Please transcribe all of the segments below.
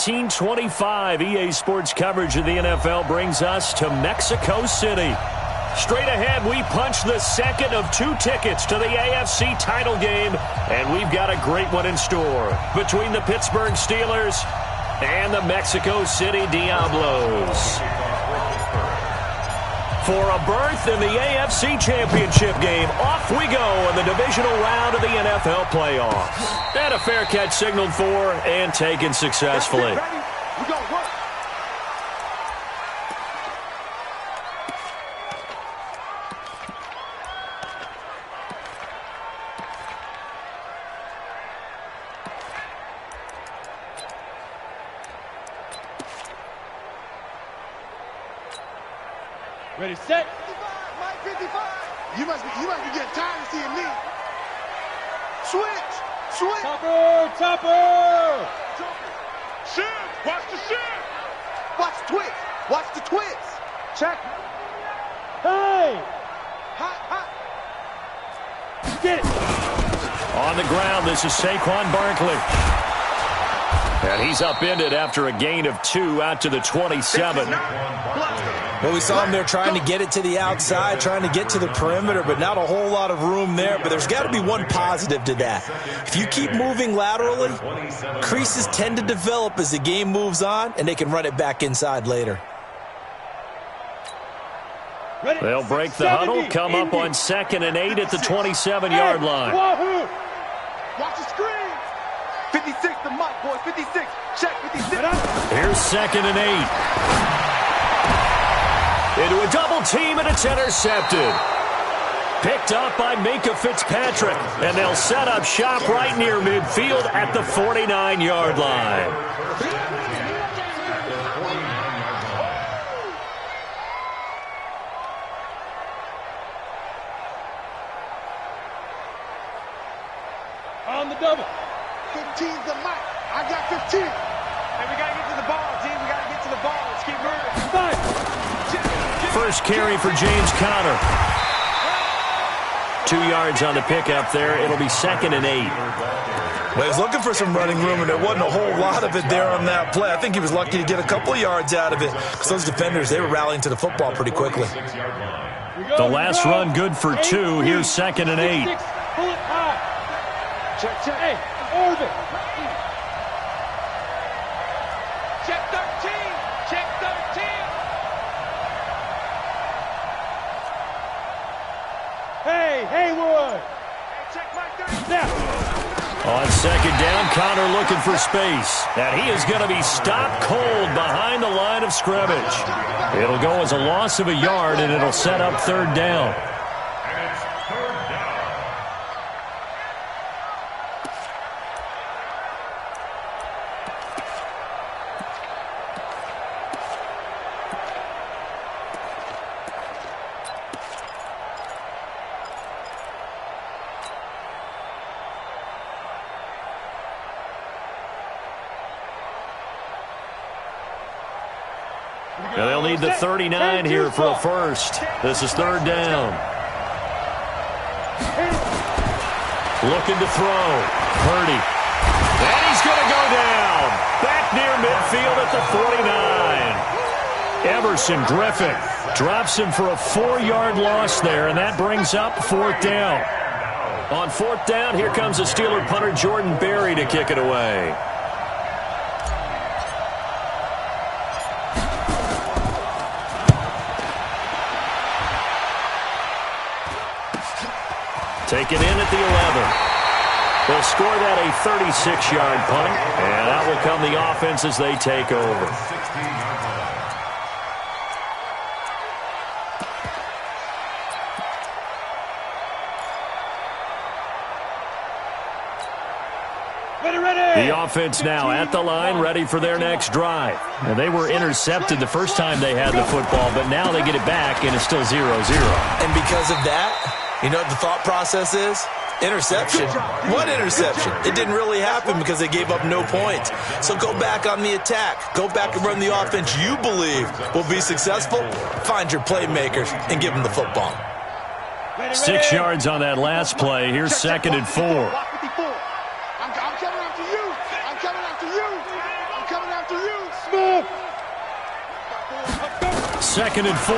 1925, EA Sports coverage of the NFL brings us to Mexico City. Straight ahead, we punch the second of 2 tickets to the AFC title game, and we've got a great one in store between the Pittsburgh Steelers and the Mexico City Diablos. For a berth in the AFC Championship game, off we go in the divisional round of the NFL playoffs. And a fair catch signaled for and taken successfully. Ready, set. 55, Mike 55. You must be getting tired of seeing me. Switch. Topper. Shift. Watch the shift. Watch the twist. Check. Hey. Hot. Get it. On the ground, this is Saquon Barkley. And he's upended after a gain of 2 out to the 27. Well, we saw him there trying to get it to the outside, trying to get to the perimeter, but not a whole lot of room there. But there's got to be one positive to that. If you keep moving laterally, creases tend to develop as the game moves on, and they can run it back inside later. They'll break the huddle, come up on 2nd and 8 at the 27-yard line. Watch the screen. 56 to Mike, boys. 56. Check 56. Here's 2nd and 8. Into a double team, and it's intercepted. Picked up by Minka Fitzpatrick, and they'll set up shop right near midfield at the 49-yard line. On the double. 15's the Mike. I got 15. Hey, we got to get to the ball, team. We got to get to the ball. Let's keep moving. 5. First carry for James Conner. 2 yards on the pickup there. It'll be 2nd and 8. Well, he was looking for some running room, and there wasn't a whole lot of it there on that play. I think he was lucky to get a couple of yards out of it because those defenders, they were rallying to the football pretty quickly. The last run good for 2. Here's 2nd and 8. Pull it high. Check. Hey, orbit. Check 13. Check 13. Hey, Haywood. Hey, check Mike 13. Now. On 2nd down, Conner looking for space. And he is going to be stopped cold behind the line of scrimmage. It'll go as a loss of a yard, and it'll set up 3rd down. Now they'll need the 39 here for a first. This is 3rd down. Looking to throw. Purdy. And he's going to go down. Back near midfield at the 49. Everson Griffin drops him for a 4-yard loss there, and that brings up 4th down. On 4th down, here comes the Steeler punter Jordan Berry to kick it away. Taken in at the 11. They'll score that a 36-yard punt, and out will come the offense as they take over. The offense now at the line, ready for their next drive. Now, they were intercepted the first time they had the football, but now they get it back, and it's still 0-0. And because of that, you know what the thought process is? Interception. What interception? It didn't really happen because they gave up no points. So go back on the attack. Go back and run the offense you believe will be successful. Find your playmakers and give them the football. 6 yards on that last play. Here's 2nd and 4. I'm coming after you. I'm coming after you. I'm coming after After you. Smooth. 2nd and 4.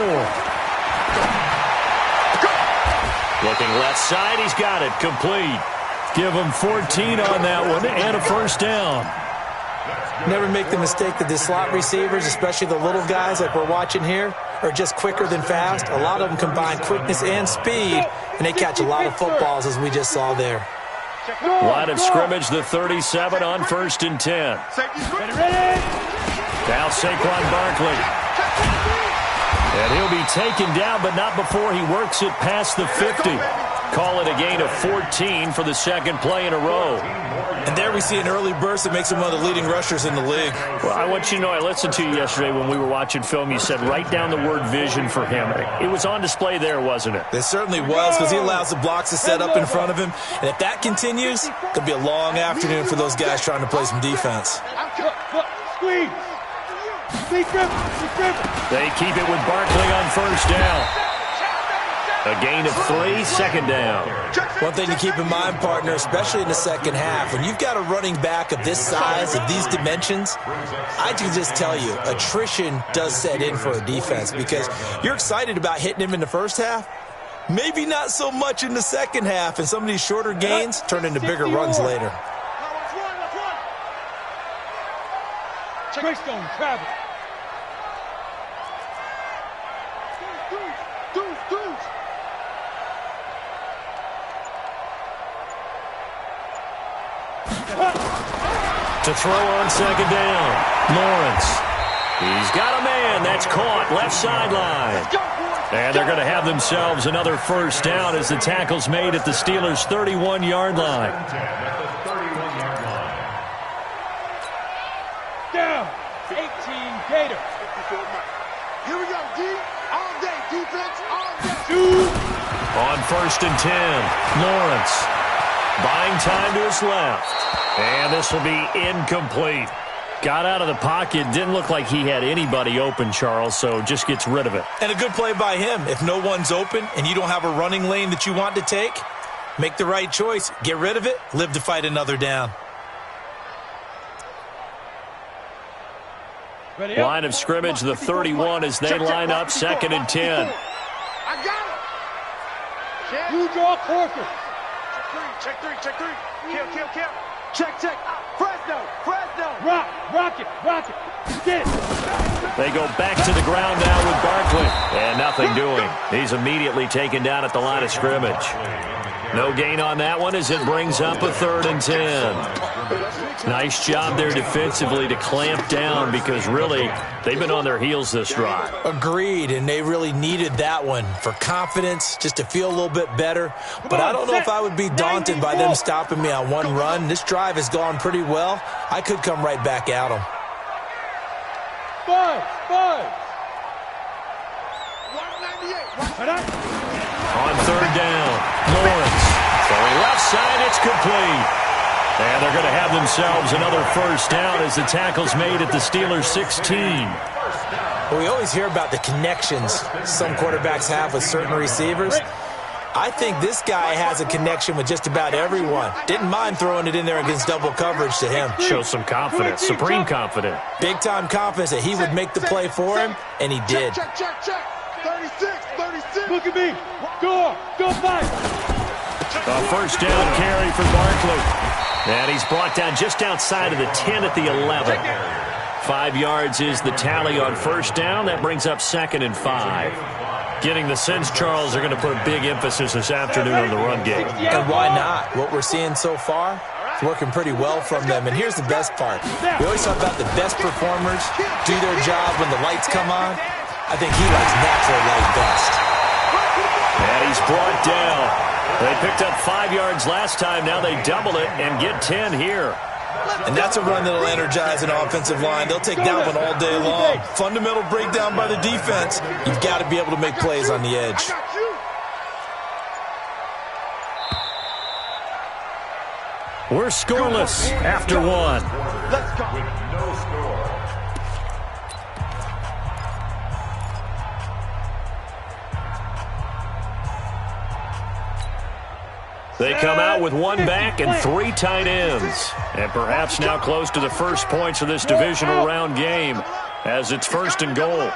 Looking left side, he's got it, complete. Give him 14 on that one and a first down. Never make the mistake that the slot receivers, especially the little guys like we're watching here, are just quicker than fast. A lot of them combine quickness and speed, and they catch a lot of footballs, as we just saw there. Line of scrimmage, the 37 on 1st and 10. Now Saquon Barkley. And he'll be taken down, but not before he works it past the 50. Call it a gain of 14 for the 2nd play in a row. And there we see an early burst that makes him one of the leading rushers in the league. Well, I want you to know, I listened to you yesterday when we were watching film. You said write down the word vision for him. It was on display there, wasn't it? It certainly was, because he allows the blocks to set up in front of him. And if that continues, it'll be a long afternoon for those guys trying to play some defense. Squeeze. They keep it with Barkley on 1st down. A gain of 3, 2nd down. One thing to keep in mind, partner, especially in the second half, when you've got a running back of this size, of these dimensions, I can just tell you, attrition does set in for a defense, because you're excited about hitting him in the first half, maybe not so much in the second half, and some of these shorter gains turn into bigger runs later. Greystone travel. To throw on 2nd down, Lawrence. He's got a man. That's caught left sideline. And they're going to have themselves another first down as the tackle's made at the Steelers' 31-yard line. Down. 18 Gator. Here we go, D. All day. Defense all day. On 1st and 10, Lawrence. Buying time to his left. And this will be incomplete. Got out of the pocket. Didn't look like he had anybody open, Charles, so just gets rid of it. And a good play by him. If no one's open and you don't have a running lane that you want to take, make the right choice. Get rid of it. Live to fight another down. Line of scrimmage, the 31 as they line up, 2nd and 10. I got him. You draw Corker. Check three. Kill. Check. Fresno. Rock it. Get it. They go back to the ground now with Barkley. And nothing doing. He's immediately taken down at the line of scrimmage. No gain on that one as it brings up a 3rd and 10. Nice job there defensively to clamp down, because really they've been on their heels this drive. Agreed, and they really needed that one for confidence, just to feel a little bit better. But I don't know if I would be daunted by them stopping me on one run. This drive has gone pretty well. I could come right back at them. Five. 198. On 3rd down, Lawrence. Throwing left side, it's complete. And they're going to have themselves another first down as the tackle's made at the Steelers' 16. Well, we always hear about the connections some quarterbacks have with certain receivers. I think this guy has a connection with just about everyone. Didn't mind throwing it in there against double coverage to him. Shows some confidence, supreme confidence. Big-time confidence that he would make the play for him, and he did. Check. 36. Look at me. Go fight. A first down carry for Barkley. And he's brought down just outside of the 10 at the 11. 5 yards is the tally on first down. That brings up 2nd and 5. Getting the sense, Charles, they're going to put a big emphasis this afternoon on the run game. And why not? What we're seeing so far, it's working pretty well from them. And here's the best part. We always talk about the best performers do their job when the lights come on. I think he likes natural light best. And he's brought down. They picked up 5 yards last time. Now they double it and get 10 here. And that's a run that'll energize an offensive line. They'll take that one all day long. Fundamental breakdown by the defense. You've got to be able to make plays on the edge. We're scoreless after one. Let's go. No score. They come out with one back and 3 tight ends. And perhaps now close to the first points of this divisional round game as it's 1st and goal.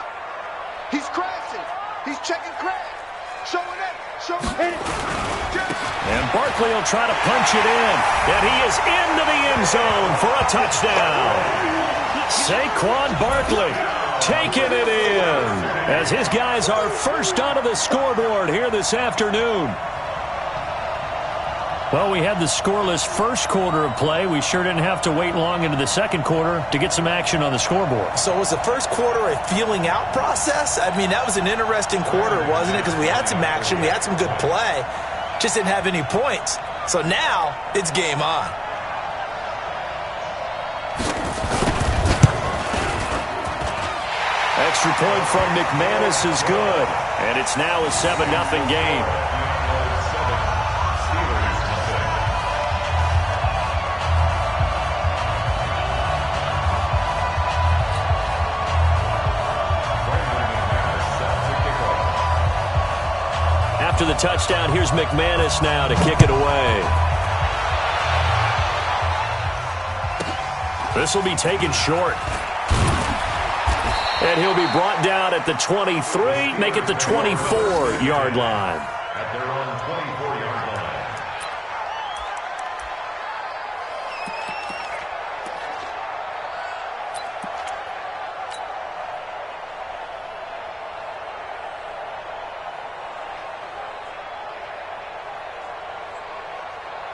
He's crashing. He's checking crash. Showing it. Showing it. And Barkley will try to punch it in. And he is into the end zone for a touchdown. Saquon Barkley taking it in as his guys are first onto the scoreboard here this afternoon. Well, we had the scoreless first quarter of play. We sure didn't have to wait long into the second quarter to get some action on the scoreboard. So was the first quarter a feeling out process? I mean, that was an interesting quarter, wasn't it? Because we had some action, we had some good play, just didn't have any points. So now it's game on. Extra point from McManus is good, and it's now a 7-0 game. After the touchdown, here's McManus now to kick it away. This will be taken short. And he'll be brought down at the 23, make it the 24-yard line. At their own 24-yard line.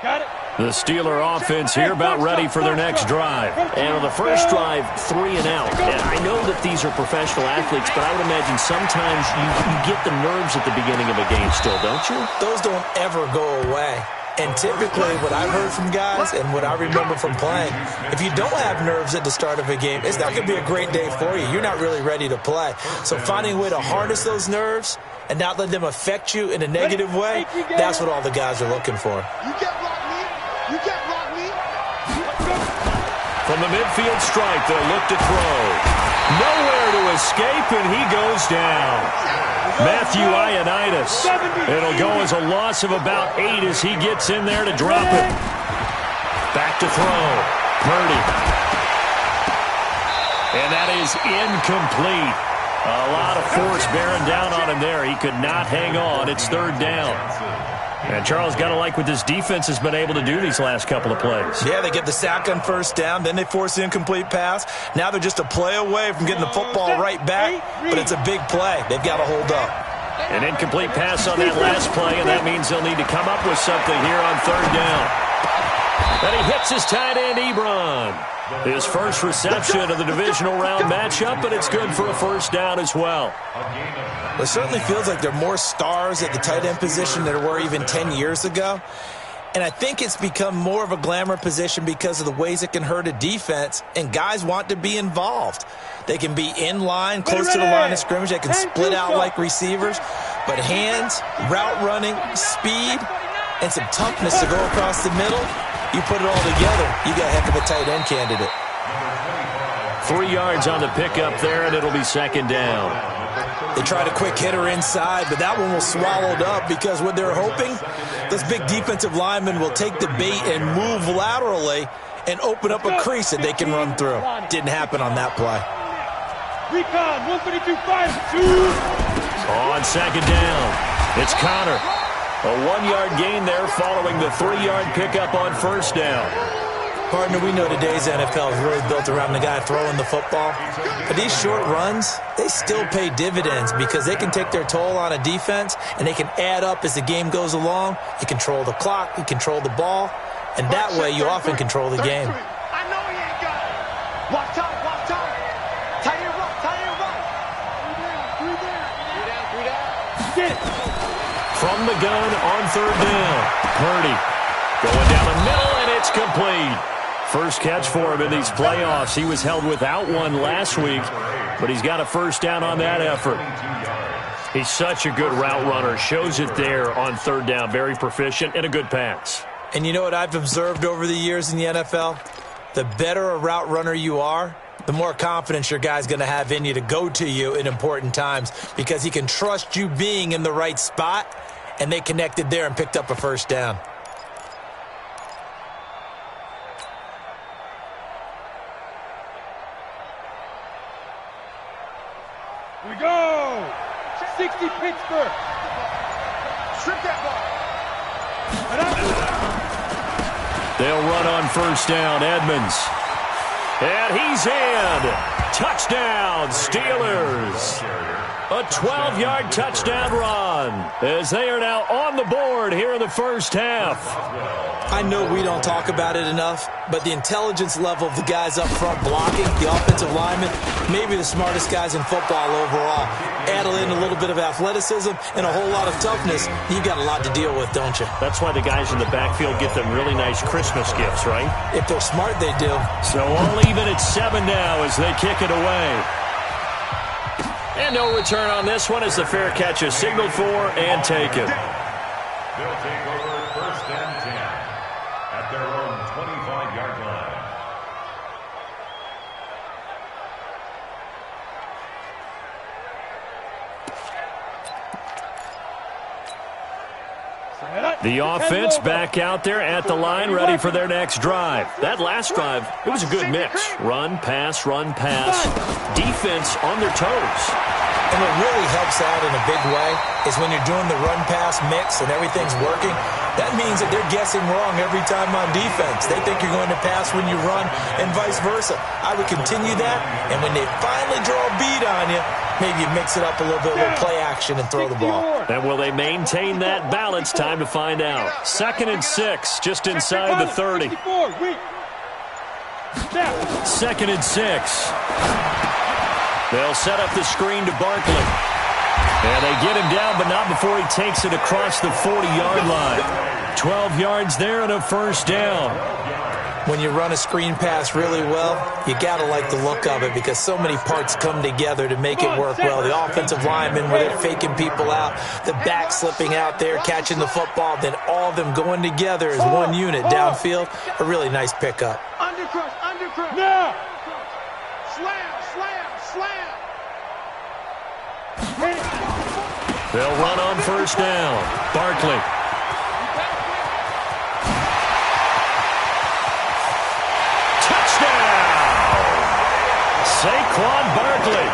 Got it. The Steeler offense here about ready for their next drive. And on the first drive, 3 and out. And I know that these are professional athletes, but I would imagine sometimes you get the nerves at the beginning of a game still, don't you? Those don't ever go away. And typically what I've heard from guys and what I remember from playing, if you don't have nerves at the start of a game, it's not going to be a great day for you. You're not really ready to play. So finding a way to harness those nerves and not let them affect you in a negative way, that's what all the guys are looking for. You can't block me. You can't block me. From the midfield stripe, they'll look to throw. Nowhere to escape, and he goes down. Matthew Ioannidis. It'll go as a loss of about 8 as he gets in there to drop it. Back to throw. Purdy. And that is incomplete. A lot of force bearing down on him there. He could not hang on. It's 3rd down. And Charles, got to like what this defense has been able to do these last couple of plays. Yeah, they get the sack on 1st down, then they force the incomplete pass. Now they're just a play away from getting the football right back, but it's a big play. They've got to hold up. An incomplete pass on that last play, and that means they'll need to come up with something here on 3rd down. And he hits his tight end, Ebron. His first reception of the divisional round matchup, but it's good for a 1st down as well. It certainly feels like there are more stars at the tight end position than there were even 10 years ago. And I think it's become more of a glamour position because of the ways it can hurt a defense, and guys want to be involved. They can be in line, close to the line of scrimmage. They can split out like receivers. But hands, route running, speed, and some toughness to go across the middle, you put it all together, you got a heck of a tight end candidate. 3 yards on the pickup there, and it'll be 2nd down. They tried a quick hitter inside, but that one was swallowed up because what they're hoping, this big defensive lineman will take the bait and move laterally and open up a crease that they can run through. Didn't happen on that play. Recon, 152. On 2nd down, it's Connor. A 1-yard gain there following the 3-yard pickup on 1st down. Partner, we know today's NFL is really built around the guy throwing the football. But these short runs, they still pay dividends because they can take their toll on a defense and they can add up as the game goes along. You control the clock, you control the ball, and that way you often control the game. I know he ain't got it. Watch out, watch out. Tie it right, tie it right. 3 down. Get it. From the gun on 3rd down, Purdy going down the middle, and it's complete. First catch for him in these playoffs. He was held without one last week, but he's got a 1st down on that effort. He's such a good route runner. Shows it there on 3rd down. Very proficient and a good pass. And you know what I've observed over the years in the NFL? The better a route runner you are, the more confidence your guy's going to have in you to go to you in important times because he can trust you being in the right spot, and they connected there and picked up a 1st down. Here we go. 60 Pittsburgh. Strip that ball. They'll run on first down. Edmonds. And he's in. Touchdown, Steelers. A 12-yard touchdown run as they are now on the board here in the first half. I know we don't talk about it enough, but the intelligence level of the guys up front blocking, the offensive linemen, maybe the smartest guys in football overall. Add in a little bit of athleticism and a whole lot of toughness, you got a lot to deal with, don't you? That's why the guys in the backfield get them really nice Christmas gifts, right? If they're smart, they do. So all even at 7 now as they kick it away. And no return on this one as the fair catch is signaled for and taken. They'll take over first and 10 at their own 25-yard line. The offense back out there at the line, ready for their next drive. That last drive, it was a good mix. Run, pass, defense on their toes. And what really helps out in a big way is when you're doing the run-pass mix and everything's working, that means that they're guessing wrong every time on defense. They think you're going to pass when you run and vice versa. I would continue that, and when they finally draw a bead on you, maybe you mix it up a little bit, a little play action, and throw the ball. And will they maintain that balance? Time to find out. 2nd and 6, just inside the 30. 2nd and 6. They'll set up the screen to Barkley. And they get him down, but not before he takes it across the 40-yard line. 12 yards there and a first down. When you run a screen pass really well, you got to like the look of it because so many parts come together to make it work well. The offensive linemen, where they're faking people out, the back slipping out there, catching the football, then all of them going together as one unit downfield. A really nice pickup. Undercrush. Now. Slam. They'll run on first down. Barkley. Saquon Barkley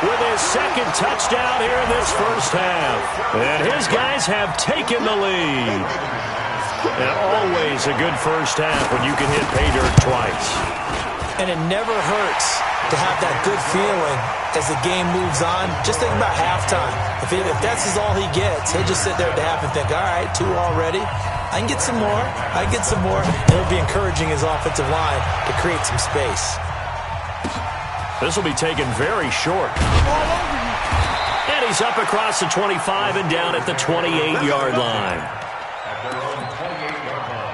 with his second touchdown here in this first half. And his guys have taken the lead. And always a good first half when you can hit pay dirt twice. And it never hurts to have that good feeling as the game moves on. Just think about halftime. If that's all he gets, he'll just sit there at the half and think, all right, 2 already. I can get some more. And it'll be encouraging his offensive line to create some space. This will be taken very short. And he's up across the 25 and down at the 28-yard line. At their own 28-yard line.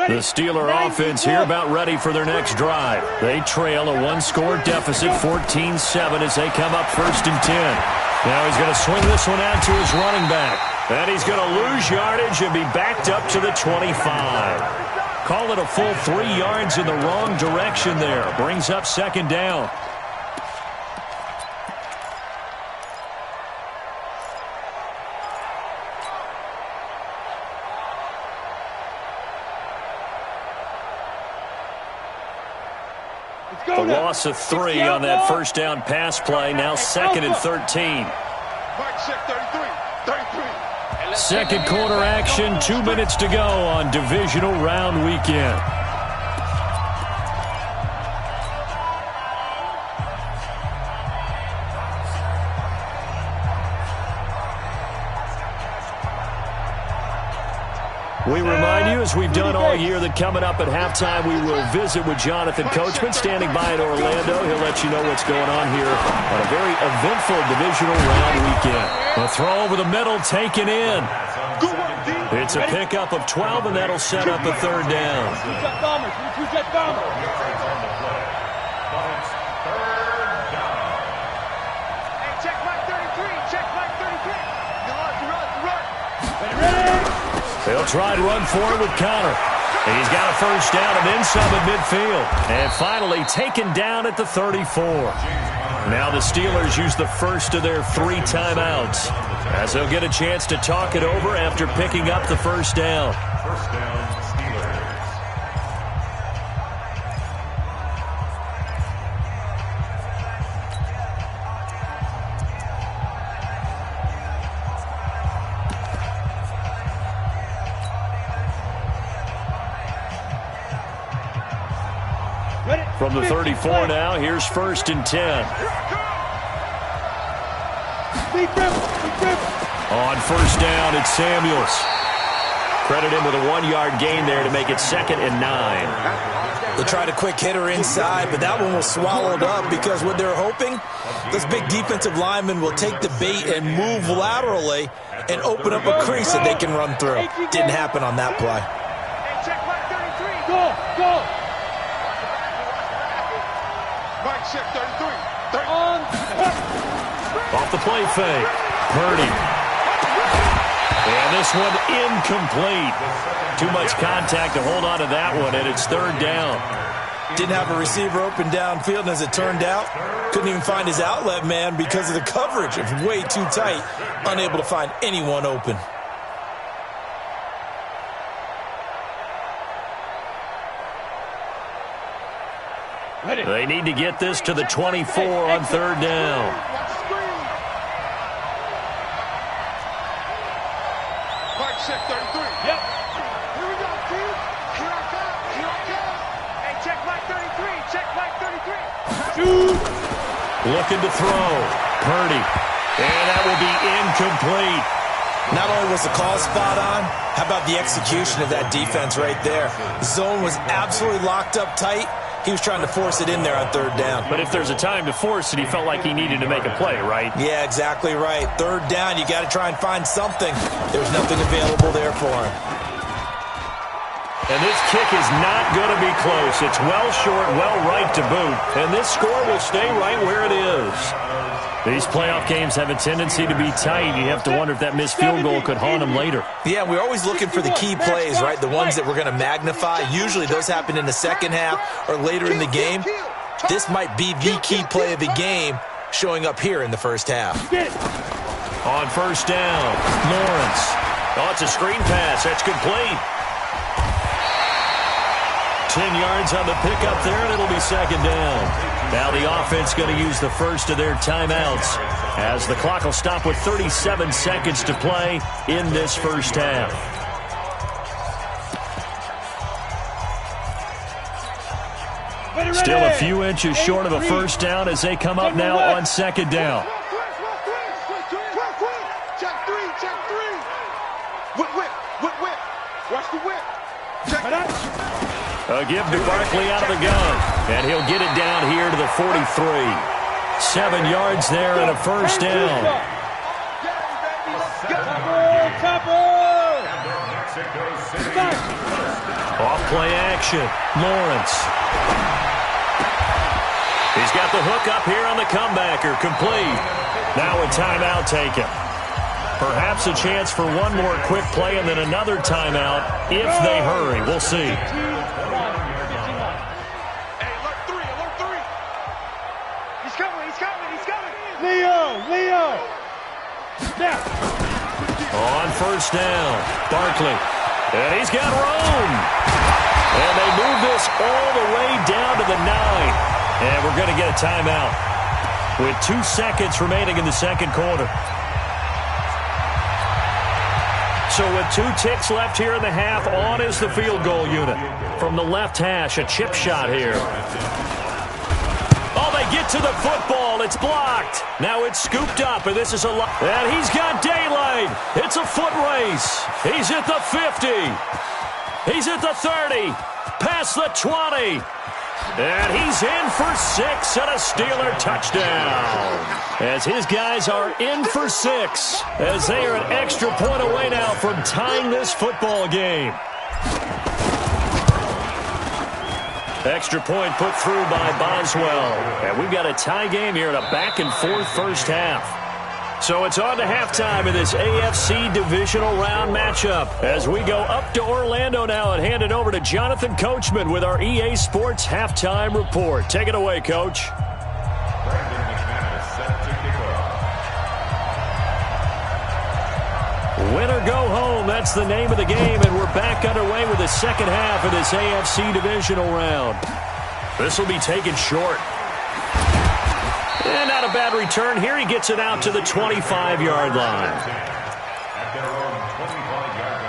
The Steeler offense here about ready for their next drive. They trail a 1-score deficit, 14-7, as they come up 1st and 10. Now he's going to swing this one out to his running back. And he's going to lose yardage and be backed up to the 25. Call it a full 3 yards in the wrong direction there. Brings up 2nd down. The loss of 3 on that first down pass play. Now 2nd and 13. Mike check 33. Second quarter action. 2 minutes to go on divisional round weekend. We remind you, as we've done all year, that coming up at halftime, we will visit with Jonathan Coachman, standing by in Orlando. He'll let you know what's going on here on a very eventful divisional round weekend. A throw over the middle, taken in. It's a pickup of 12, and that'll set up a 3rd down. Check Mike 33. Check Mike 33. Run. They'll try and run for it with Connor. And he's got a first down and then some at midfield. And finally taken down at the 34. Now the Steelers use the first of their 3 timeouts, as they'll get a chance to talk it over after picking up the first down. First down, Steelers. From the 34 now, here's 1st and 10. On first down, it's Samuels. Credit him with a 1-yard gain there to make it 2nd and 9. They tried a quick hitter inside, but that one was swallowed up because what they're hoping, this big defensive lineman will take the bait and move laterally and open up a crease that they can run through. Didn't happen on that play. Check mark 33. Go. Mike, check 33. Off the play fake. Purdy. And this one incomplete. Too much contact to hold on to that one, and it's 3rd down. Didn't have a receiver open downfield, and as it turned out, couldn't even find his outlet man because of the coverage. It's way too tight, unable to find anyone open. They need to get this to the 24 on 3rd down. Mike, check 33. Yep. Here we go, team. Here I come. Hey, check mark 33. Check mark 33. Looking to throw. Purdy. And that will be incomplete. Not only was the call spot on, how about the execution of that defense right there? The zone was absolutely locked up tight. He was trying to force it in there on 3rd down. But if there's a time to force it, he felt like he needed to make a play, right? Yeah, exactly right. 3rd down, you got to try and find something. There's nothing available there for him. And this kick is not going to be close. It's well short, well right to boot. And this score will stay right where it is. These playoff games have a tendency to be tight. You have to wonder if that missed field goal could haunt them later. Yeah, we're always looking for the key plays, right? The ones that we're going to magnify. Usually those happen in the second half or later in the game. This might be the key play of the game showing up here in the first half. On first down, Lawrence. Oh, it's a screen pass. That's complete. 10 yards on the pickup there, and it'll be 2nd down. Now the offense going to use the first of their timeouts as the clock will stop with 37 seconds to play in this first half. Still a few inches short of a first down as they come up now on 2nd down. Check 3. Whip. Watch the whip. Check A give to Barkley out of the gun, and he'll get it down here to the 43. 7 yards there and a first down. Off play action, Lawrence. He's got the hook up here on the comebacker, complete. Now a timeout taken. Perhaps a chance for one more quick play and then another timeout if they hurry. We'll see. Leo! Snap! On first down, Barkley. And he's got room. And they move this all the way down to the 9. And we're going to get a timeout with 2 seconds remaining in the second quarter. So with 2 ticks left here in the half, on is the field goal unit. From the left hash, a chip shot here. Oh, they get to the football. It's blocked. Now it's scooped up, and this is a lot. And he's got daylight. It's a foot race. He's at the 50. He's at the 30. Past the 20. And he's in for 6 and a Steeler touchdown. As his guys are in for 6, as they are an extra point away now from tying this football game. Extra point put through by Boswell. And we've got a tie game here in a back-and-forth first half. So it's on to halftime in this AFC divisional round matchup as we go up to Orlando now and hand it over to Jonathan Coachman with our EA Sports halftime report. Take it away, Coach. Win or go home, that's the name of the game, and we're back underway with the second half of this AFC divisional round. This will be taken short. And not a bad return here. He gets it out to the 25-yard line. At their own 25-yard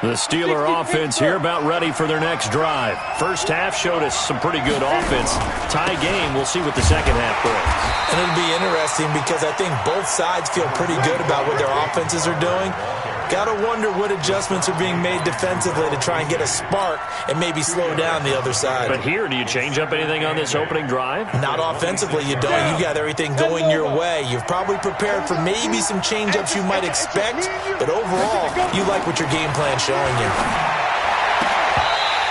line. The Steeler offense here about ready for their next drive. First half showed us some pretty good offense. Tie game, we'll see what the second half brings. And it'll be interesting because I think both sides feel pretty good about what their offenses are doing. Got to wonder what adjustments are being made defensively to try and get a spark and maybe slow down the other side. But here, do you change up anything on this opening drive? Not offensively, you don't. You got everything going your way. You've probably prepared for maybe some change-ups you might expect, but overall, you like what your game plan's showing you.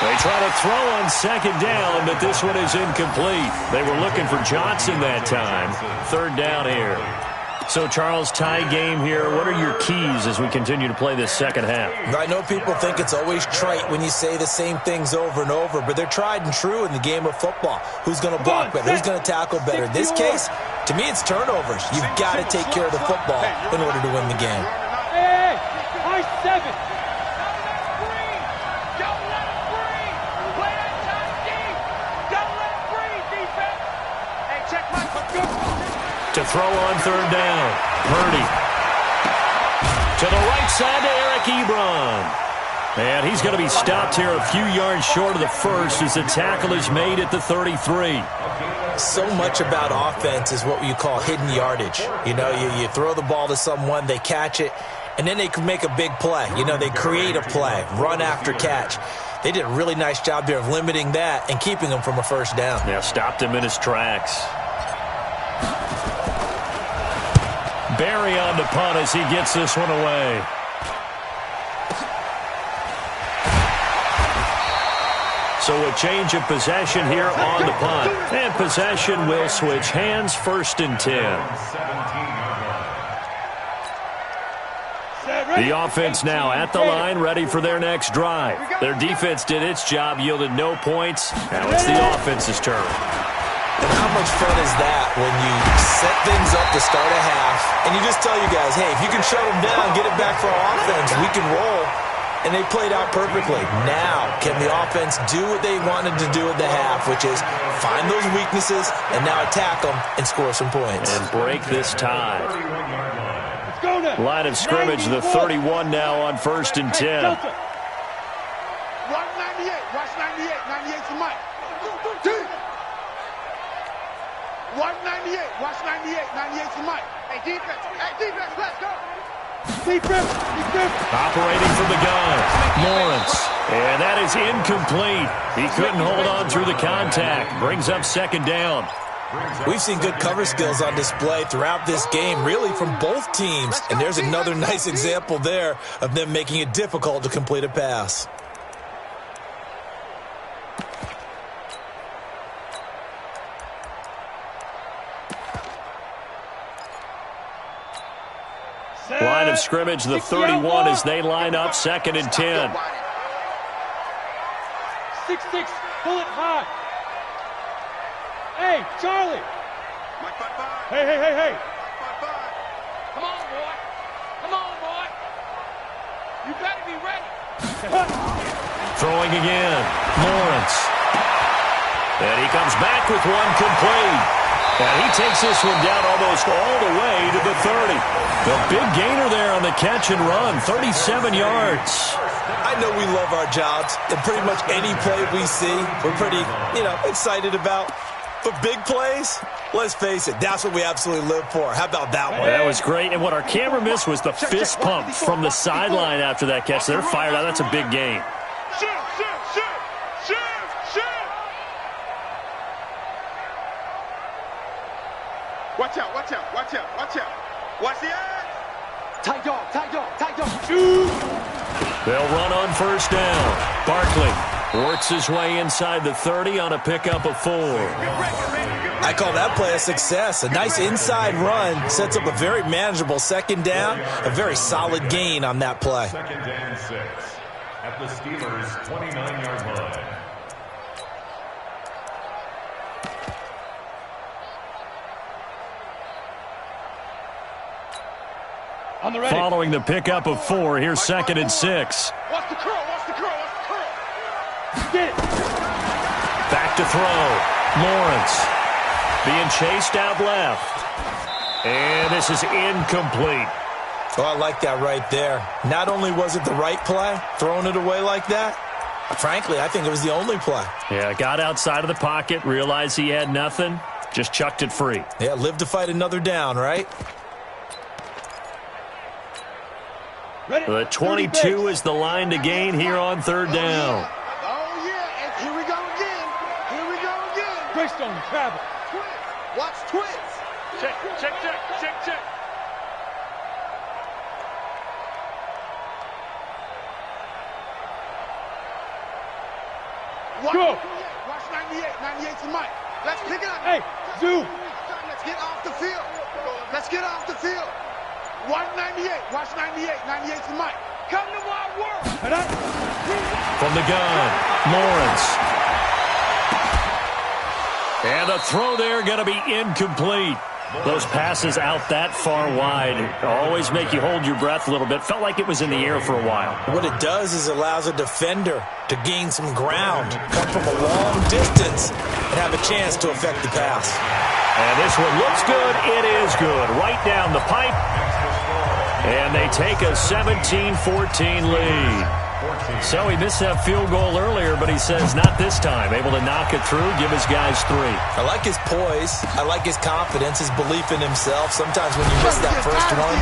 They try to throw on second down, but this one is incomplete. They were looking for Johnson that time. Third down here. So, Charles, tie game here. What are your keys as we continue to play this second half? I know people think it's always trite when you say the same things over and over, but they're tried and true in the game of football. Who's going to block better? Who's going to tackle better? In this case, to me, it's turnovers. You've got to take care of the football in order to win the game. Hey, high 7. To throw on third down. Purdy. To the right side to Eric Ebron. And he's going to be stopped here a few yards short of the first as the tackle is made at the 33. So much about offense is what you call hidden yardage. You know, you throw the ball to someone, they catch it, and then they can make a big play. You know, they create a play, run after catch. They did a really nice job there of limiting that and keeping him from a first down. Yeah, stopped him in his tracks. Barry on the punt as he gets this one away. So a change of possession here on the punt. And possession will switch hands, 1st and 10. The offense now at the line, ready for their next drive. Their defense did its job, yielded no points. Now it's the offense's turn. And how much fun is that when you set things up to start a half and you just tell you guys, hey, if you can shut them down, get it back for our offense, we can roll. And they played out perfectly. Now, can the offense do what they wanted to do at the half, which is find those weaknesses and now attack them and score some points. And break this tie. Line of scrimmage, the 31 now on 1st and 10. Watch 98. Watch 98. 98 to Mike. Watch 98. Watch 98. 98 to Mike. Hey, defense. Hey, defense. Let's go. Defense. Operating from the gun. Lawrence. And that is incomplete. He couldn't hold on through the contact. Brings up second down. We've seen good cover skills on display throughout this game, really from both teams. And there's another nice example there of them making it difficult to complete a pass. Line of scrimmage, the 31 as they line up, 2nd and 10. 6-6, pull it high. Hey, Charlie. Hey. Come on, boy. Come on, boy. You better be ready. Throwing again. Lawrence. And he comes back with one complete. And he takes this one down almost all the way to the 30. The big gainer there on the catch and run, 37 yards. I know we love our jobs, and pretty much any play we see, we're pretty, excited about. But big plays, let's face it, that's what we absolutely live for. How about that one? That was great. And what our camera missed was the fist pump from the sideline after that catch. They're fired out. That's a big gain. Shoot. Watch out. Watch the edge. Tight dog. Shoot. They'll run on first down. Barkley Works his way inside the 30 on a pickup of 4. I call that play a success. A nice inside run sets up a very manageable second down, a very solid gain on that play. Second and 6 at the Steelers' 29-yard line. On the ready. Following the pickup of 4, here's 2nd and 6. Watch the curl, watch the curl, watch the curl. Get it. Back to throw. Lawrence being chased out left. And this is incomplete. Oh, I like that right there. Not only was it the right play, throwing it away like that, frankly, I think it was the only play. Yeah, got outside of the pocket, realized he had nothing, just chucked it free. Yeah, live to fight another down, right? Ready. The 22 is the line to gain here on 3rd down. Oh, yeah. And here we go again. Here we go again. Greystone travel. Twins. Watch twins. Check, check, check, check, check. Watch, Go. Watch 98. 98's the mic. Let's pick it up. Hey, zoom. Let's get off the field. Let's get off the field. Watch 98. Watch 98. 98's the mic. Come to Wild World. From the gun, Lawrence. And a throw there going to be incomplete. Those passes out that far wide always make you hold your breath a little bit. Felt like it was in the air for a while. What it does is allows a defender to gain some ground, come from a long distance, and have a chance to affect the pass. And this one looks good. It is good. Right down the pipe. And they take a 17-14 lead. So he missed that field goal earlier, but he says not this time. Able to knock it through, give his guys 3. I like his poise. I like his confidence, his belief in himself. Sometimes when you miss that first one,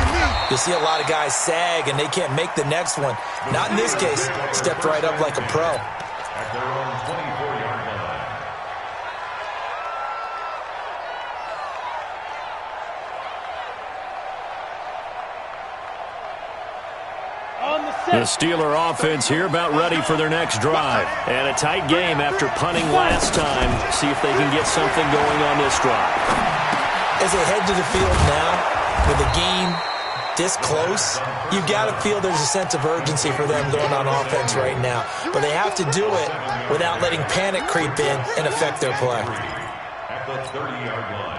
you'll see a lot of guys sag and they can't make the next one. Not in this case. Stepped right up like a pro. At their own 24-yard line. The Steeler offense here about ready for their next drive. And a tight game after punting last time. See if they can get something going on this drive. As they head to the field now, with the game this close, you've got to feel there's a sense of urgency for them going on offense right now. But they have to do it without letting panic creep in and affect their play. At the 30-yard line.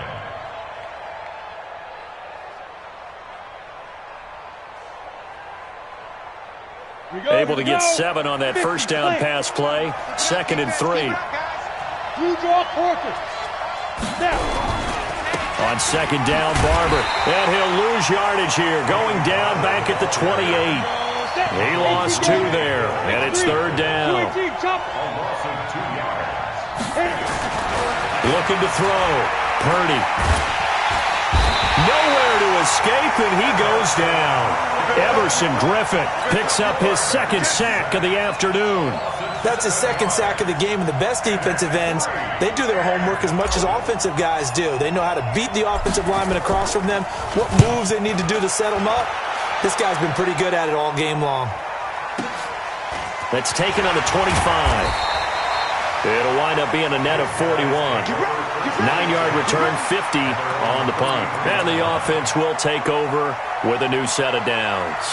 Able to get 7 on that first down pass play. 2nd and 3. On 2nd down, Barber. And he'll lose yardage here. Going down back at the 28. He lost 2 there. And it's 3rd down. Looking to throw. Purdy. Nowhere to escape, and he goes down. Everson Griffin picks up his 2nd sack of the afternoon. That's his 2nd sack of the game, and the best defensive ends, they do their homework as much as offensive guys do. They know how to beat the offensive lineman across from them, what moves they need to do to set them up. This guy's been pretty good at it all game long. That's taken on the 25. It'll wind up being a net of 41. 9-yard return, 50 on the punt. And the offense will take over with a new set of downs.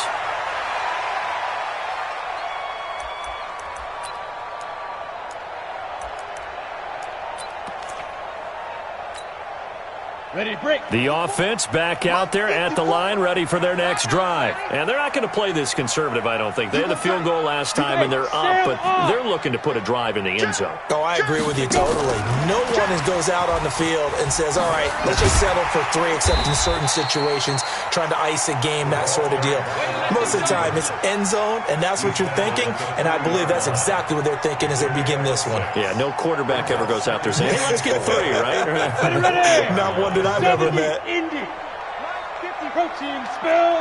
Ready to break. The offense back out there at the line, ready for their next drive. And they're not going to play this conservative, I don't think. They had the field goal last time, and they're up, but they're looking to put a drive in the end zone. Oh, I agree with you totally. No one goes out on the field and says, all right, let's just settle for 3, except in certain situations, trying to ice a game, that sort of deal. Most of the time, it's end zone, and that's what you're thinking, and I believe that's exactly what they're thinking as they begin this one. Yeah, no quarterback ever goes out there saying, hey, let's get 3, right? Ready. Not one that I've ever met. Indy. 50 protein spill.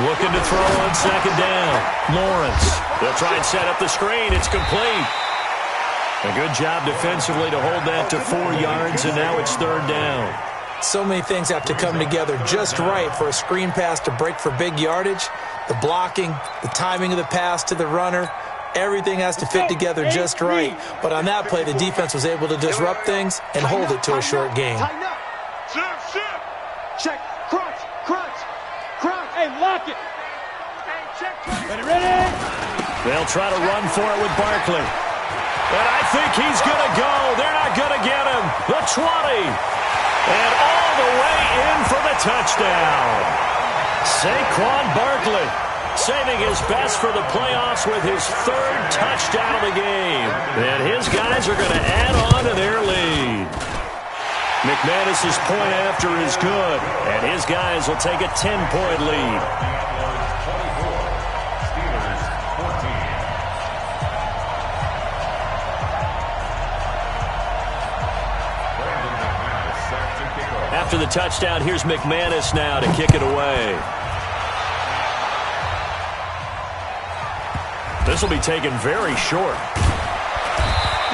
Looking to throw on 2nd down. Lawrence. They'll try and set up the screen. It's complete. A good job defensively to hold that to 4 yards, and now it's 3rd down. So many things have to come together just right for a screen pass to break for big yardage. The blocking, the timing of the pass to the runner, Everything has to fit together just right. But on that play, the defense was able to disrupt things and hold it to a short game. Tighten up. Check. Crunch. Hey, lock it. Ready? They'll try to run for it with Barkley. And I think he's going to go. They're not going to get him. The 20. And all the way in for the touchdown. Saquon Barkley saving his best for the playoffs with his third touchdown of the game. And his guys are going to add on to their lead. McManus's point after is good, and his guys will take a 10-point lead. After the touchdown, here's McManus now to kick it away. This will be taken very short.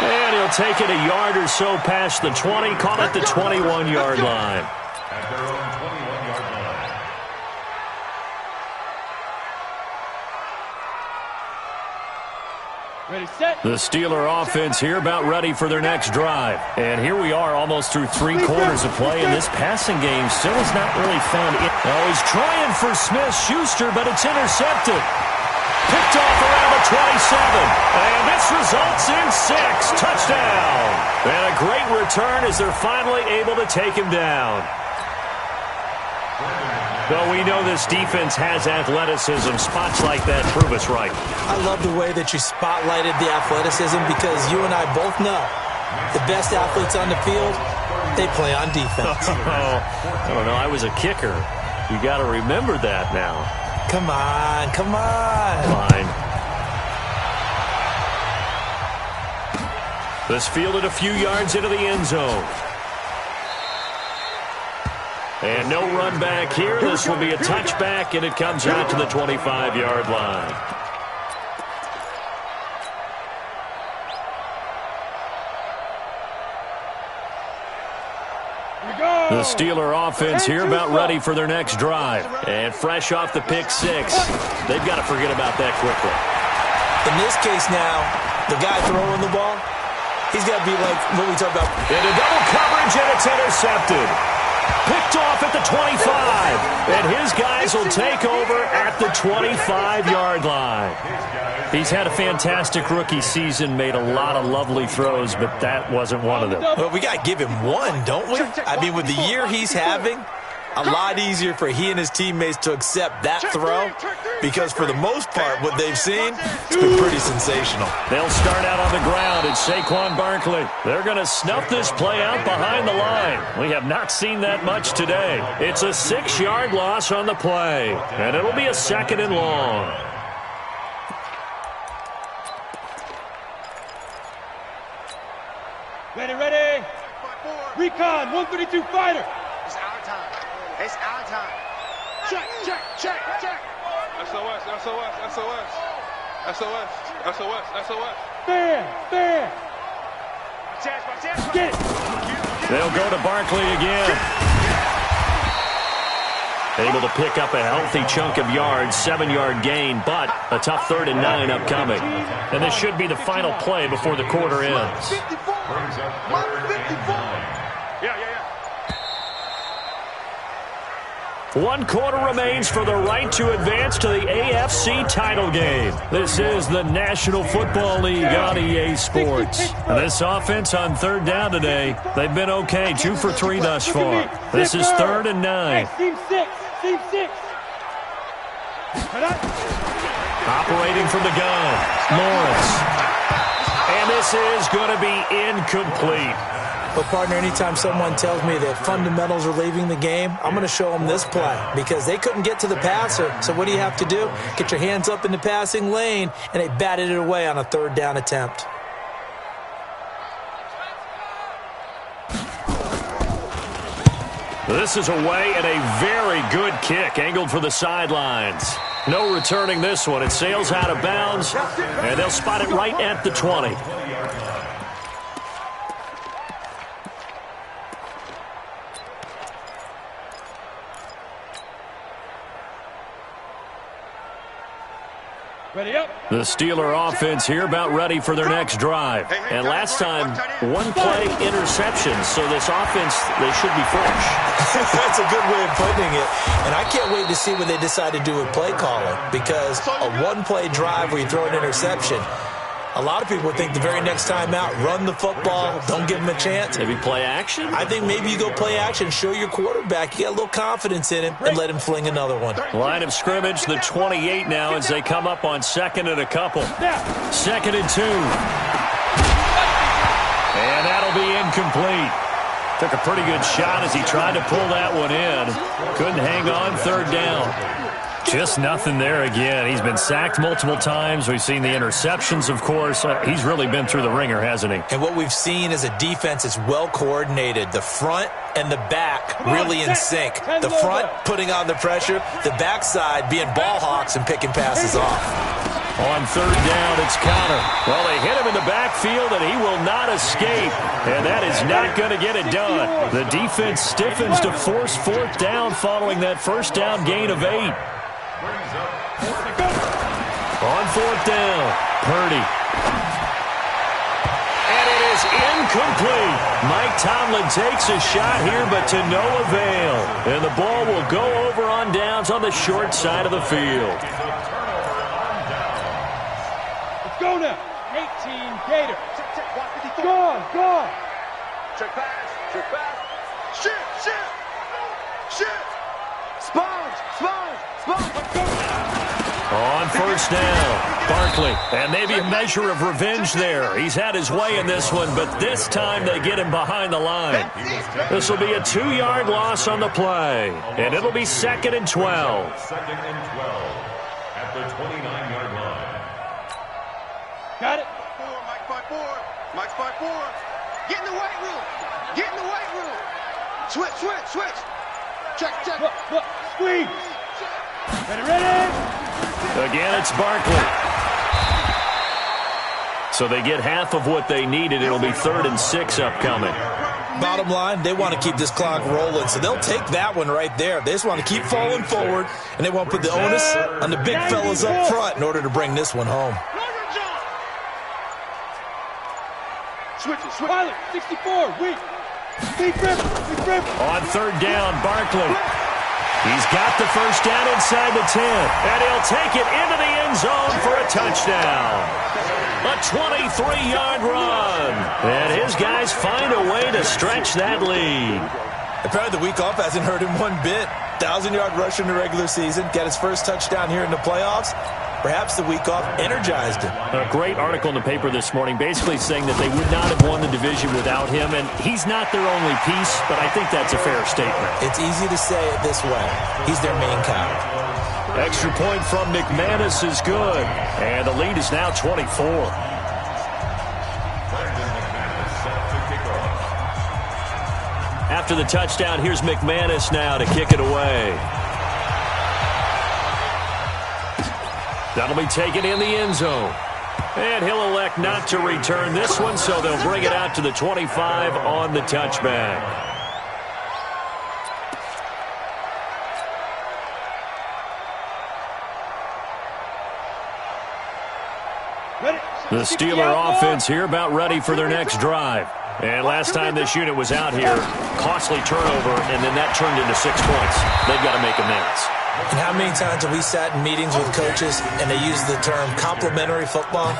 And he'll take it a yard or so past the 20, call it the 21-yard line. At their own 21-yard line. Ready, set. The Steeler offense here about ready for their next drive. And here we are almost through 3 quarters of play, and this passing game still has not really found it. Oh, he's trying for Smith-Schuster, but it's intercepted. Picked off around the 27. And this results in 6. Touchdown. And a great return as they're finally able to take him down. Though we know this defense has athleticism, spots like that prove us right. I love the way that you spotlighted the athleticism because you and I both know the best athletes on the field, they play on defense. I don't know. I was a kicker. You got to remember that now. Come on. Fine. This fielded a few yards into the end zone. And no run back here. This will be a touchback, and it comes out to the 25-yard line. The Steeler offense here about ready for their next drive. And fresh off the pick 6. They've got to forget about that quickly. In this case now, the guy throwing the ball, he's got to be like what we talked about. Into double coverage, and it's intercepted. Picked off at the 25. And his guys will take over at the 25-yard line. He's had a fantastic rookie season, made a lot of lovely throws, but that wasn't one of them. Well, we got to give him one, don't we? I mean, with the year he's having, a lot easier for he and his teammates to accept that throw because for the most part, what they've seen, it's been pretty sensational. They'll start out on the ground. It's Saquon Barkley. They're going to snuff this play out behind the line. We have not seen that much today. It's a 6-yard loss on the play, and it'll be a 2nd and long. Ready. Recon, 132 fighter. It's our time. Check. SOS. Fair. Get it. They'll go to Barkley again. Able to pick up a healthy chunk of yards, 7-yard gain, but a tough 3rd and 9 upcoming. And this should be the final play before the quarter ends. Brings up 3rd and 9. One quarter remains for the right to advance to the AFC title game. This is the National Football League on EA Sports. And this offense on 3rd down today, they've been okay, 2 for 3 thus far. This is 3rd and 9. Team 6. Operating from the gun, Lawrence. And this is going to be incomplete. But, partner, anytime someone tells me that fundamentals are leaving the game, I'm going to show them this play because they couldn't get to the passer. So what do you have to do? Get your hands up in the passing lane, and they batted it away on a 3rd down attempt. This is away and a very good kick angled for the sidelines. No returning this one. It sails out of bounds, and they'll spot it right at the 20. The Steeler offense here about ready for their next drive. And last time, one-play interception. So this offense, they should be fresh. That's a good way of putting it. And I can't wait to see what they decide to do with play calling, because a one-play drive where you throw an interception, a lot of people would think the very next time out, run the football, don't give him a chance. Maybe play action? I think maybe you go play action, show your quarterback you got a little confidence in him, and let him fling another one. Line of scrimmage, the 28 now as they come up on second and a couple. 2nd and 2. And that'll be incomplete. Took a pretty good shot as he tried to pull that one in. Couldn't hang on, 3rd down. Just nothing there again. He's been sacked multiple times. We've seen the interceptions, of course. He's really been through the ringer, hasn't he? And what we've seen is a defense that's well coordinated. The front and the back really in sync. The front putting on the pressure. The backside being ball hawks and picking passes off. On 3rd down, it's Connor. Well, they hit him in the backfield, and he will not escape. And that is not going to get it done. The defense stiffens to force 4th down following that 1st down gain of 8. On 4th down, Purdy. And it is incomplete. Mike Tomlin takes a shot here, but to no avail. And the ball will go over on downs on the short side of the field. Let's go now. 18 Gator. Gone. Check pass. Shit. Sponge. On 1st down, Barkley. And maybe a measure of revenge there. He's had his way in this one, but this time they get him behind the line. This will be a 2-yard loss on the play, and it'll be 2nd and 12. 2nd and 12 at the 29-yard line. Got it. Mike 5-4. Get in the weight room. Switch. Check. Look. Squeeze. Ready. Again, it's Barkley. So they get half of what they needed. It'll be 3rd and 6 upcoming. Bottom line, they want to keep this clock rolling, so they'll take that one right there. They just want to keep falling forward, and they want to put the onus on the big fellas up front in order to bring this one home. Switch. Pilot, 64, weak. Big rip. On 3rd down, Barkley. He's got the 1st down inside the 10, and he'll take it into the end zone for a touchdown. A 23-yard run, and his guys find a way to stretch that lead. Apparently the week off hasn't hurt him one bit. 1,000-yard rush in the regular season, got his first touchdown here in the playoffs. Perhaps the week off energized him. A great article in the paper this morning basically saying that they would not have won the division without him, and he's not their only piece, but I think that's a fair statement. It's easy to say it this way. He's their main guy. Extra point from McManus is good, and the lead is now 24. After the touchdown, here's McManus now to kick it away. That'll be taken in the end zone. And he'll elect not to return this one, so they'll bring it out to the 25 on the touchback. The Steeler offense here about ready for their next drive. And last time this unit was out here, costly turnover, and then that turned into 6 points. They've got to make amends. And how many times have we sat in meetings with coaches and they use the term complementary football?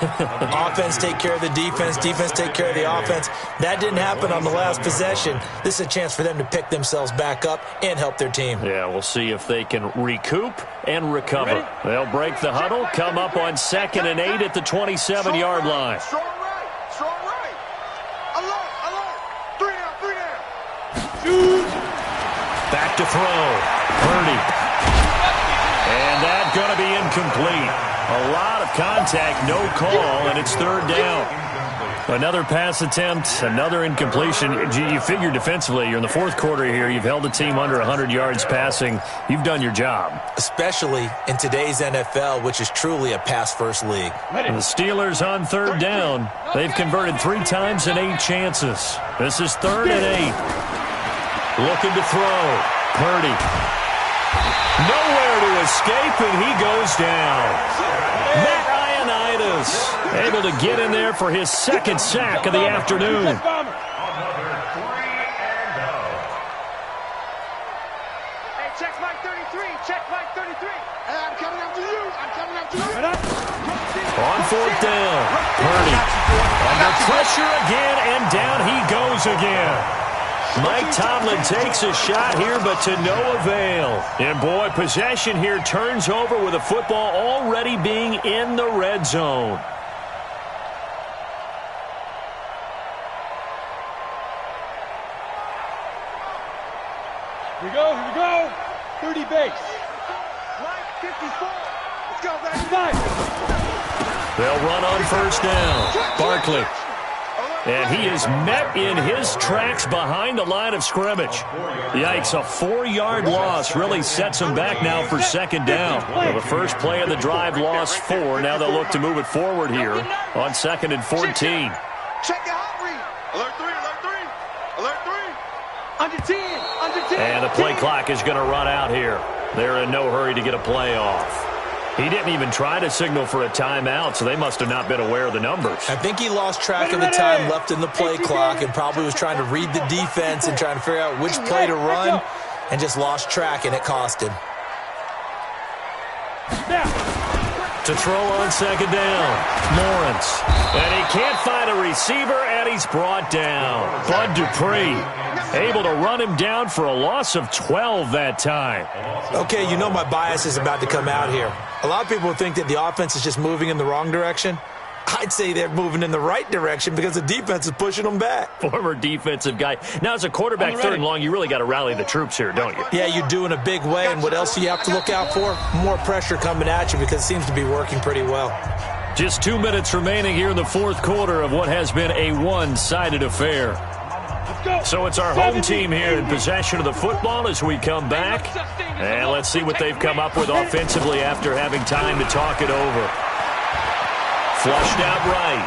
Offense take care of the defense, defense take care of the offense. That didn't happen on the last possession. This is a chance for them to pick themselves back up and help their team. Yeah, we'll see if they can recoup and recover. They'll break the huddle, come up on 2nd and 8 at the 27-yard line. Strong right. Alert. 3 down. Shoot. Back to throw. Purdy. And that's going to be incomplete. A lot of contact, no call, and it's 3rd down. Another pass attempt, another incompletion. You figure defensively, you're in the 4th quarter here. You've held the team under 100 yards passing. You've done your job. Especially in today's NFL, which is truly a pass-first league. And the Steelers on 3rd down. They've converted 3 times in 8 chances. This is 3rd and 8. Looking to throw. Purdy. Nowhere to escape, and he goes down. Matt Ioannidis able to get in there for his second sack of the afternoon. Check Mike 33. Check Mike 33. Hey, I'm coming after you. I'm coming after you. On fourth down, Purdy under pressure again, and down he goes again. Mike Tomlin takes a shot here, but to no avail. And, boy, possession here turns over with the football already being in the red zone. Here we go. 30 base. Line 54. Let's go, baby. They'll run on first down. Barkley. And he is met in his tracks behind the line of scrimmage. Yikes, a 4-yard loss really sets him back now for second down. Well, the first play of the drive lost 4. Now they'll look to move it forward here on 2nd and 14. Check your hot read. Alert 3, alert 3. Alert 3. Under 10. Under 10. And the play clock is going to run out here. They're in no hurry to get a play off. He didn't even try to signal for a timeout, so they must have not been aware of the numbers. I think he lost track of the time left in the play clock and probably was trying to read the defense and trying to figure out which play to run and just lost track, and it cost him. To throw on second down, Lawrence. And he can't find a receiver, and he's brought down. Bud Dupree able to run him down for a loss of 12 that time. Okay, you know my bias is about to come out here. A lot of people think that the offense is just moving in the wrong direction. I'd say they're moving in the right direction because the defense is pushing them back. Former defensive guy. Now, as a quarterback, 3rd and long, you really got to rally the troops here, don't you? Yeah, you do in a big way. And what else do you have to look out for? More pressure coming at you because it seems to be working pretty well. Just 2 minutes remaining here in the fourth quarter of what has been a one-sided affair. So it's our home team here in possession of the football as we come back. And let's see what they've come up with offensively after having time to talk it over. Flushed out right.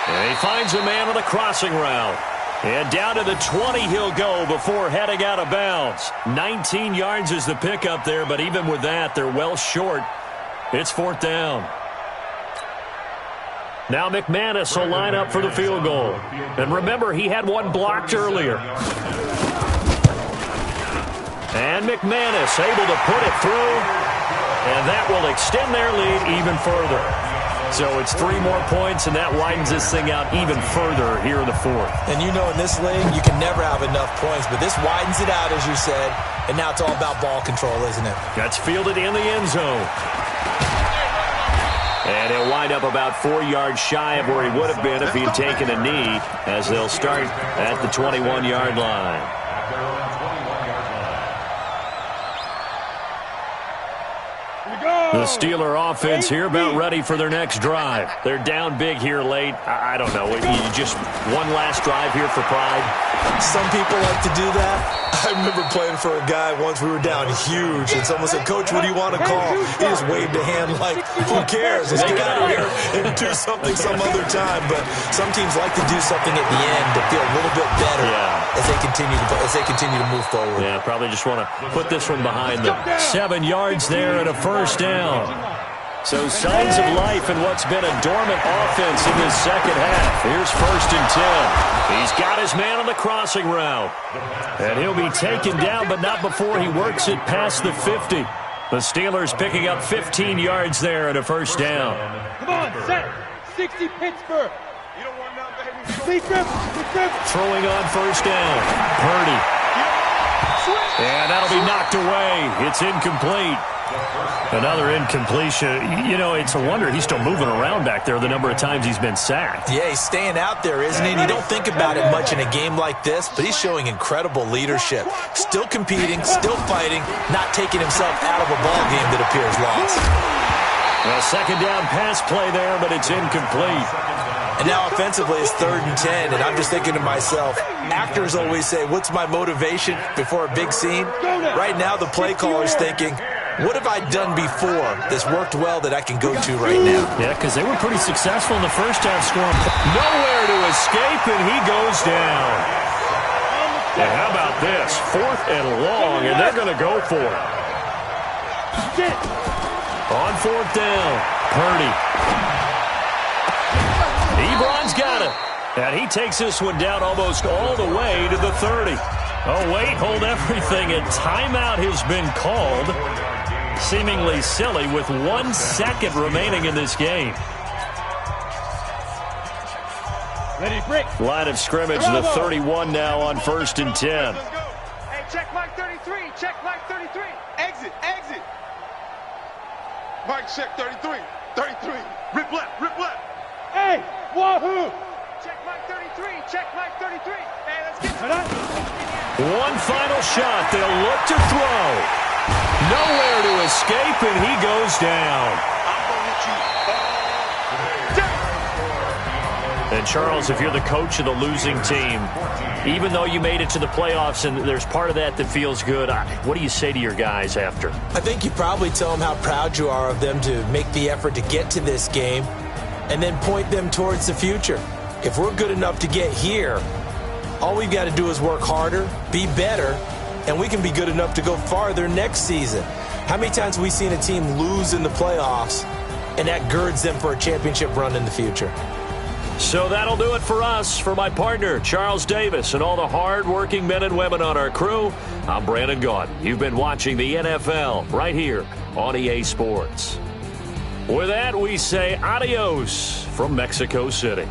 And he finds a man on a crossing route. And down to the 20 he'll go before heading out of bounds. 19 yards is the pickup there, but even with that, they're well short. It's 4th down. Now McManus will line up for the field goal. And remember, he had one blocked earlier. And McManus able to put it through. And that will extend their lead even further. So it's 3 more points, and that widens this thing out even further here in the fourth. And you know in this league, you can never have enough points, but this widens it out, as you said, and now it's all about ball control, isn't it? That's fielded in the end zone. And he'll wind up about 4 yards shy of where he would have been if he had taken a knee, as they'll start at the 21-yard line. The Steeler offense here about ready for their next drive. They're down big here late. I don't know. You just one last drive here for pride. Some people like to do that. I remember playing for a guy once. We were down huge, and someone said, "Coach, what do you want to call?" He just waved a hand like, "Who cares? Let's get out of here and do something some other time." But some teams like to do something at the end to feel a little bit better as they continue to move forward. Yeah, probably just want to put this one behind them. 7 yards there and a first down. So signs of life in what's been a dormant offense in this second half. Here's 1st and 10. He's got his man on the crossing route. And he'll be taken down, but not before he works it past the 50. The Steelers picking up 15 yards there and a first down. Come on, set. 60 Pittsburgh. You don't want none, baby. Throwing on first down. Purdy. And that'll be knocked away. It's incomplete. Another incompletion. You know, it's a wonder he's still moving around back there the number of times he's been sacked. Yeah, he's staying out there, isn't he? And you don't think about it much in a game like this, but he's showing incredible leadership. Still competing, still fighting, not taking himself out of a ball game that appears lost. A second down pass play there, but it's incomplete. And now offensively it's 3rd and 10, and I'm just thinking to myself, actors always say, what's my motivation before a big scene? Right now the play caller's thinking, what have I done before that's worked well that I can go to right now? Yeah, because they were pretty successful in the first half, scoring nowhere to escape, and he goes down. And how about this? 4th and long, and they're going to go for it. On 4th down, Purdy. Ebron's got it. And he takes this one down almost all the way to the 30. Oh, wait, hold everything. A timeout has been called. Seemingly silly with 1 second remaining in this game. Ready, brick. Line of scrimmage, the 31 now on 1st and 10. Hey, check Mike 33. Check Mike 33. Exit, exit. Mike, check 33. 33. Rip left, rip left. Hey, wahoo! Check Mike 33. Check Mike 33. Hey, let's get to One final shot. They'll look to throw. Nowhere to escape, and he goes down. I'm going to hit you. And, Charles, if you're the coach of the losing team, even though you made it to the playoffs and there's part of that feels good, what do you say to your guys after? I think you probably tell them how proud you are of them to make the effort to get to this game and then point them towards the future. If we're good enough to get here, all we've got to do is work harder, be better, and we can be good enough to go farther next season. How many times have we seen a team lose in the playoffs, and that girds them for a championship run in the future? So that'll do it for us. For my partner, Charles Davis, and all the hard-working men and women on our crew, I'm Brandon Gaudin. You've been watching the NFL right here on EA Sports. With that, we say adios from Mexico City.